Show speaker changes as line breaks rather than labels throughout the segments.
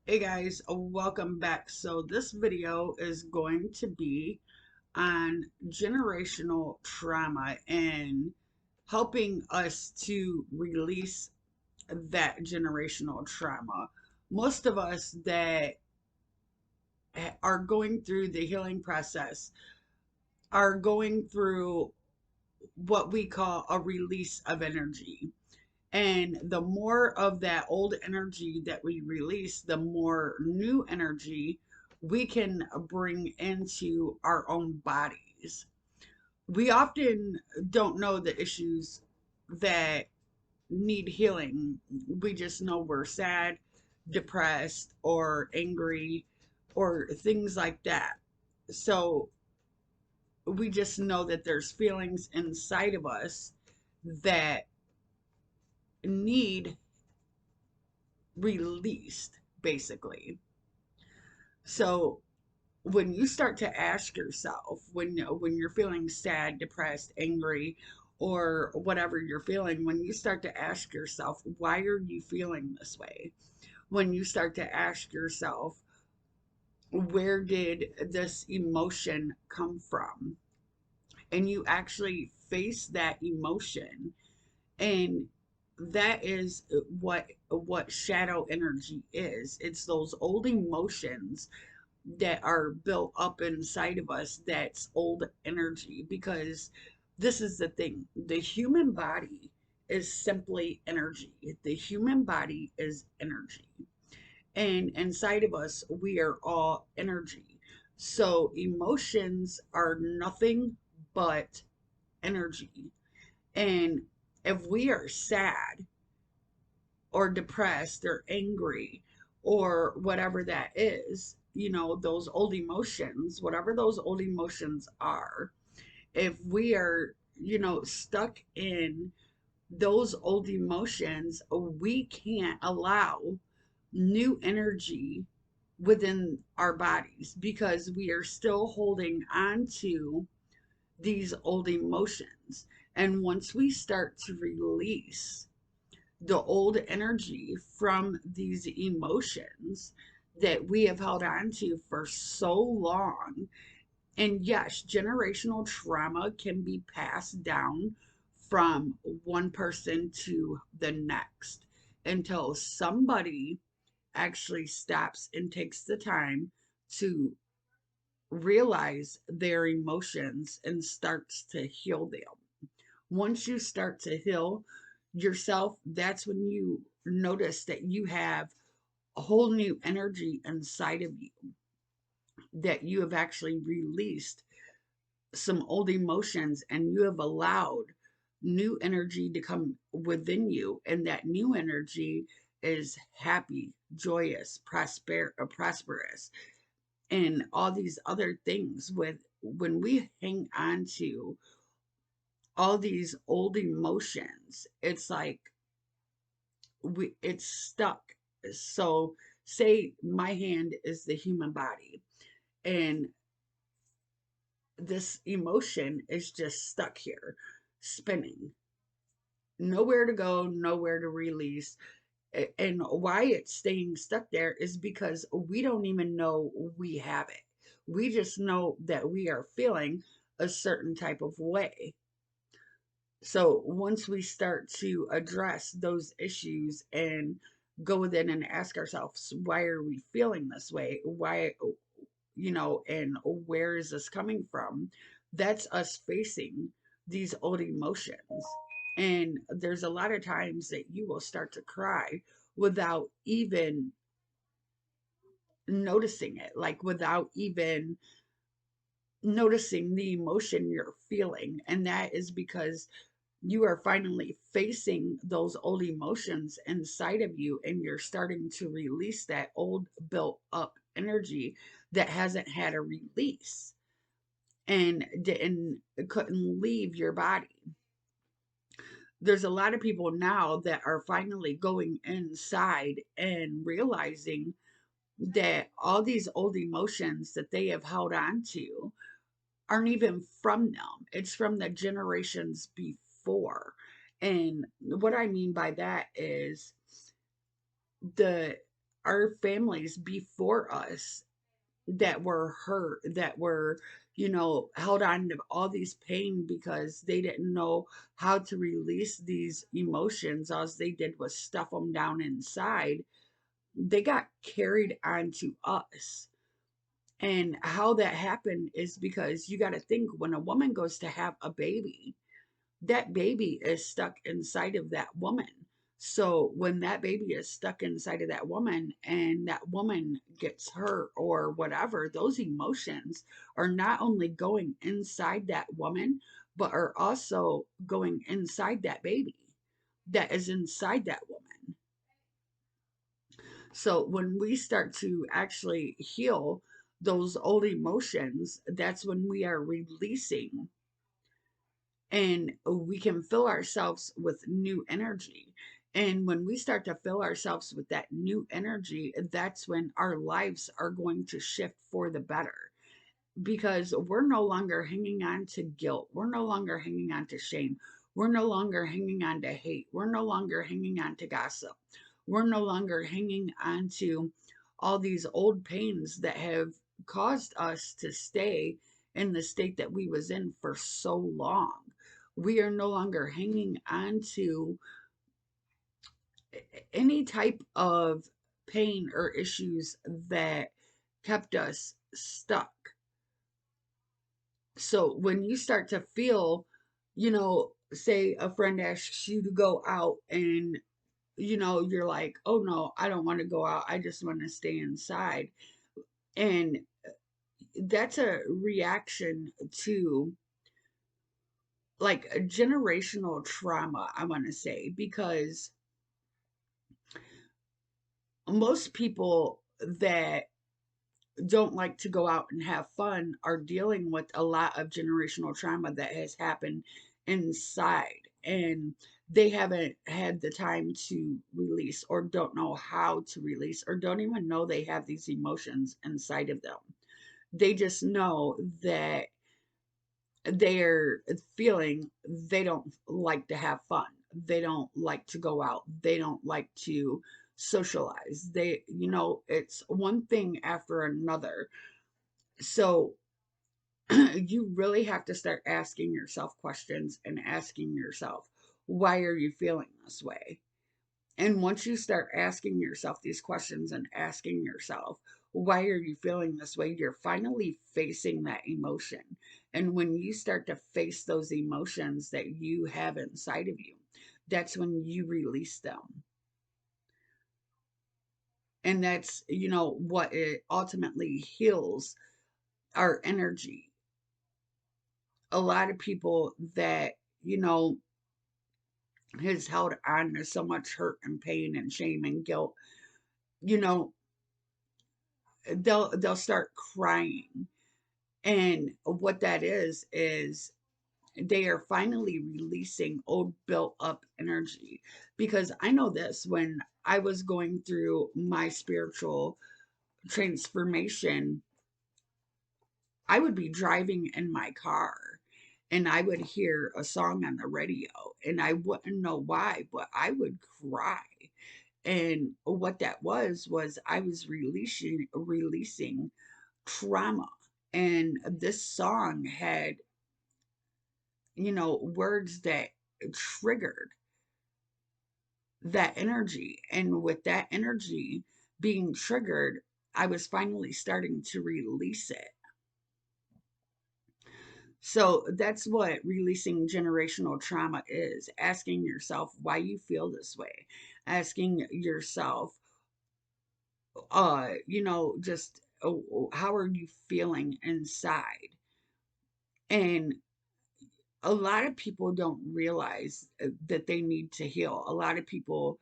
Hey guys, welcome back. So this video is going to be on generational trauma and helping us to release that generational trauma. Most of us that are going through the healing process are going through what we call a release of energy. And the more of that old energy that we release, the more new energy we can bring into our own bodies. We often don't know the issues that need healing. We just know we're sad, depressed, or angry, or things like that. So we just know that there's feelings inside of us that need released, basically. So when you start to ask yourself, when you're feeling sad, depressed, angry, or whatever you're feeling, when you start to ask yourself, why are you feeling this way? When you start to ask yourself, where did this emotion come from? And you actually face that emotion, and that is what shadow energy is. It's those old emotions that are built up inside of us. That's old energy, because this is the thing: the human body is simply energy. The human body is energy, and inside of us we are all energy. So emotions are nothing but energy. And if we are sad or depressed or angry or whatever that is, those old emotions, whatever those old emotions are, if we are, stuck in those old emotions, we can't allow new energy within our bodies, because we are still holding on to these old emotions. And once we start to release the old energy from these emotions that we have held on to for so long. And yes, generational trauma can be passed down from one person to the next until somebody actually stops and takes the time to realize their emotions and starts to heal them. Once you start to heal yourself, that's when you notice that you have a whole new energy inside of you, that you have actually released some old emotions and you have allowed new energy to come within you. And that new energy is happy, joyous, prosperous, and all these other things. With when we hang on to all these old emotions, it's like it's stuck. So say my hand is the human body, and this emotion is just stuck here, spinning, nowhere to go, nowhere to release. And why it's staying stuck there is because we don't even know we have it. We just know that we are feeling a certain type of way. So once we start to address those issues and go within and ask ourselves, why are we feeling this way? Why, and where is this coming from? That's us facing these old emotions. And there's a lot of times that you will start to cry without even noticing it, like without even noticing the emotion you're feeling. And that is because you are finally facing those old emotions inside of you, and you're starting to release that old built up energy that hasn't had a release and didn't couldn't leave your body. There's a lot of people now that are finally going inside and realizing that all these old emotions that they have held on to aren't even from them. It's from the generations before. And what I mean by that is the our families before us that were hurt, that were, held on to all these pain because they didn't know how to release these emotions. All they did was stuff them down inside. They got carried onto us. And how that happened is because you got to think, when a woman goes to have a baby, that baby is stuck inside of that woman. So when that baby is stuck inside of that woman and that woman gets hurt or whatever, those emotions are not only going inside that woman, but are also going inside that baby that is inside that woman. So when we start to actually heal those old emotions, that's when we are releasing, and we can fill ourselves with new energy. And when we start to fill ourselves with that new energy, that's when our lives are going to shift for the better, because we're no longer hanging on to guilt. We're no longer hanging on to shame. We're no longer hanging on to hate. We're no longer hanging on to gossip. We're no longer hanging on to all these old pains that have caused us to stay in the state that we was in for so long. We are no longer hanging on to any type of pain or issues that kept us stuck. So when you start to feel, say a friend asks you to go out and, you're like, oh no, I don't want to go out. I just want to stay inside. And that's a reaction to like a generational trauma, I want to say, because most people that don't like to go out and have fun are dealing with a lot of generational trauma that has happened inside, and they haven't had the time to release, or don't know how to release, or don't even know they have these emotions inside of them. They just know that they're feeling they don't like to have fun. They don't like to go out. They don't like to socialize. It's one thing after another. So you really have to start asking yourself questions and asking yourself, why are you feeling this way? And once you start asking yourself these questions and asking yourself, why are you feeling this way? You're finally facing that emotion. And when you start to face those emotions that you have inside of you, that's when you release them. And that's, what it ultimately heals our energy. A lot of people that, you know, has held on to so much hurt and pain and shame and guilt, you know, they'll start crying. And what that is they are finally releasing old built up energy. Because I know this, when I was going through my spiritual transformation, I would be driving in my car and I would hear a song on the radio and I wouldn't know why, but I would cry. And what that was I was releasing trauma. And this song had, words that triggered that energy. And with that energy being triggered, I was finally starting to release it. So that's what releasing generational trauma is: asking yourself why you feel this way, asking yourself, just how are you feeling inside? And a lot of people don't realize that they need to heal. A lot of people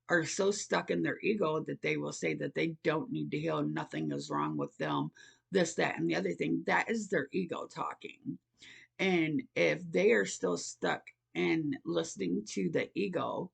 are so stuck in their ego that they will say that they don't need to heal, nothing is wrong with them, this, that, and the other thing. That is their ego talking. And if they are still stuck in listening to the ego,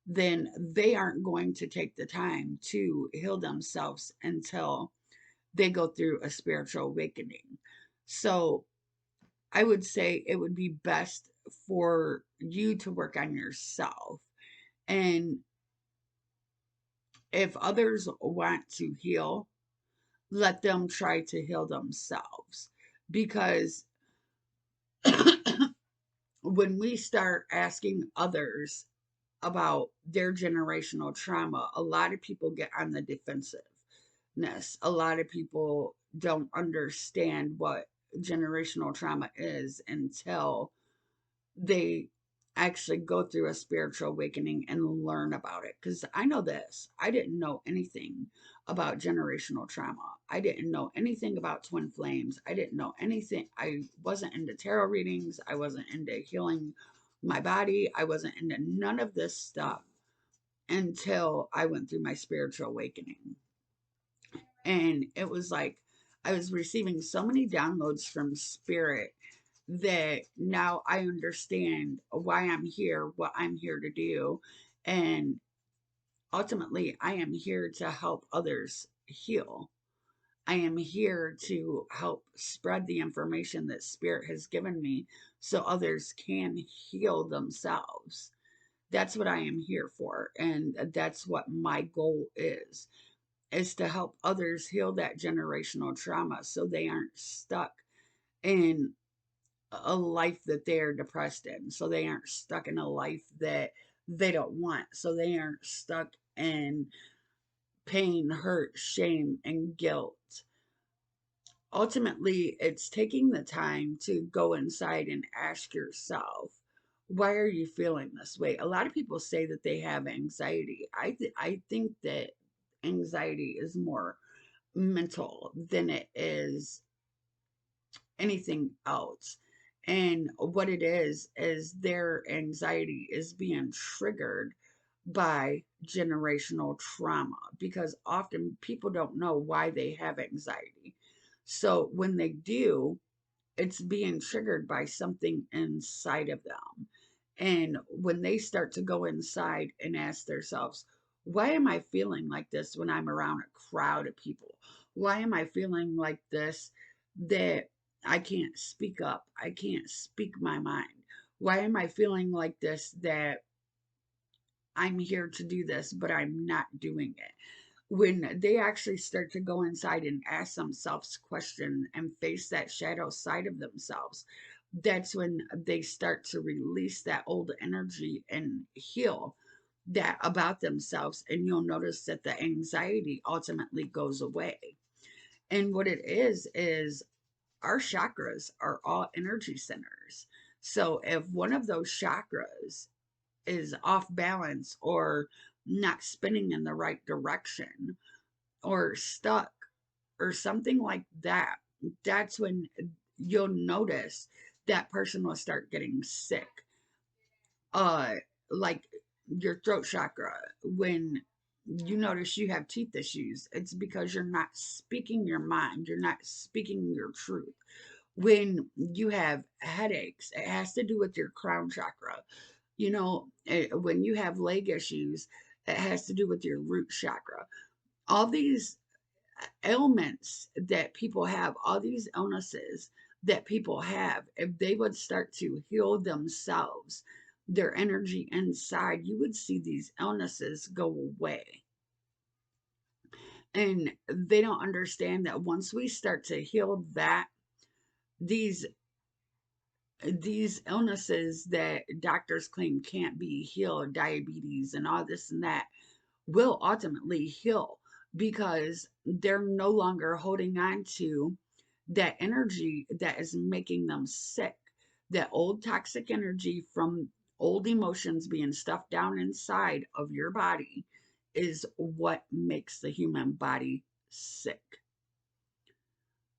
then they aren't going to take the time to heal themselves until they go through a spiritual awakening. So I would say it would be best for you to work on yourself. And If others want to heal, let them try to heal themselves. Because when we start asking others about their generational trauma, a lot of people get on the defensiveness. A lot of people don't understand what generational trauma is until they actually go through a spiritual awakening and learn about it. Because I know this, I didn't know anything about generational trauma. I didn't know anything about twin flames. I didn't know anything. I wasn't into tarot readings. I wasn't into healing my body. I wasn't into none of this stuff until I went through my spiritual awakening. And it was like I was receiving so many downloads from spirit that now I understand why I'm here, what I'm here to do. And ultimately, I am here to help others heal. I am here to help spread the information that Spirit has given me so others can heal themselves. That's what I am here for. And that's what my goal is to help others heal that generational trauma so they aren't stuck in a life that they're depressed in. So they aren't stuck in a life that they don't want. So they aren't stuck in pain, hurt, shame, and guilt. Ultimately, it's taking the time to go inside and ask yourself, why are you feeling this way? A lot of people say that they have anxiety. I think that anxiety is more mental than it is anything else. And what it is their anxiety is being triggered by generational trauma because often people don't know why they have anxiety. So when they do, it's being triggered by something inside of them. And when they start to go inside and ask themselves, why am I feeling like this when I'm around a crowd of people? Why am I feeling like this that I can't speak up? I can't speak my mind. Why am I feeling like this that I'm here to do this, but I'm not doing it? When they actually start to go inside and ask themselves questions and face that shadow side of themselves, that's when they start to release that old energy and heal that about themselves. And you'll notice that the anxiety ultimately goes away. And what it is our chakras are all energy centers. So if one of those chakras is off balance or not spinning in the right direction, or stuck or something like that, that's when you'll notice that person will start getting sick. Uh, like your throat chakra, when you notice you have teeth issues, it's because you're not speaking your mind, you're not speaking your truth. When you have headaches, it has to do with your crown chakra. When you have leg issues, it has to do with your root chakra. All these ailments that people have, all these illnesses that people have, if they would start to heal themselves, their energy inside, you would see these illnesses go away. And they don't understand that once we start to heal that, these these illnesses that doctors claim can't be healed, diabetes and all this and that, will ultimately heal because they're no longer holding on to that energy that is making them sick. That old toxic energy from old emotions being stuffed down inside of your body is what makes the human body sick.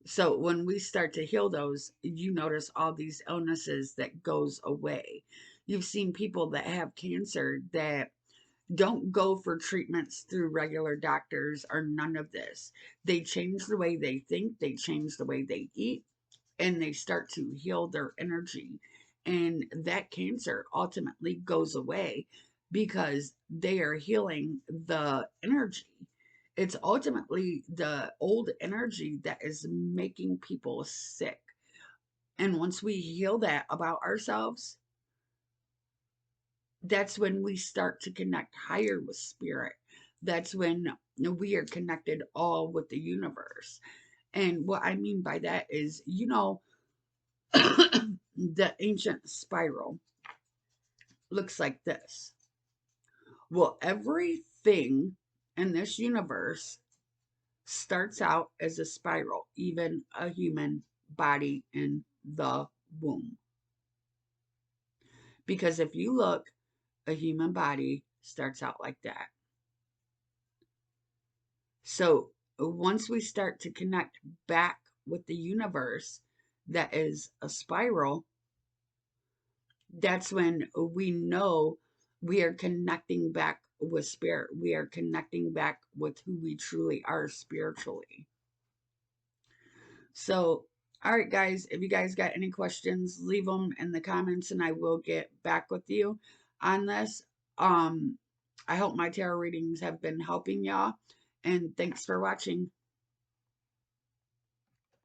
So when we start to heal those, you notice all these illnesses that goes away. You've seen people that have cancer that don't go for treatments through regular doctors or none of this. They change the way they think, they change the way they eat, and they start to heal their energy. And that cancer ultimately goes away because they are healing the energy. It's ultimately the old energy that is making people sick. And once we heal that about ourselves, that's when we start to connect higher with spirit. That's when we are connected all with the universe. And what I mean by that is, the ancient spiral looks like this. Well, everything in this universe starts out as a spiral, even a human body in the womb. Because if you look, a human body starts out like that. So once we start to connect back with the universe that is a spiral, that's when we know we are connecting back with spirit. We are connecting back with who we truly are spiritually. So, all right, guys, if you guys got any questions, leave them in the comments and I will get back with you on this. Um, I hope my tarot readings have been helping y'all, and thanks for watching.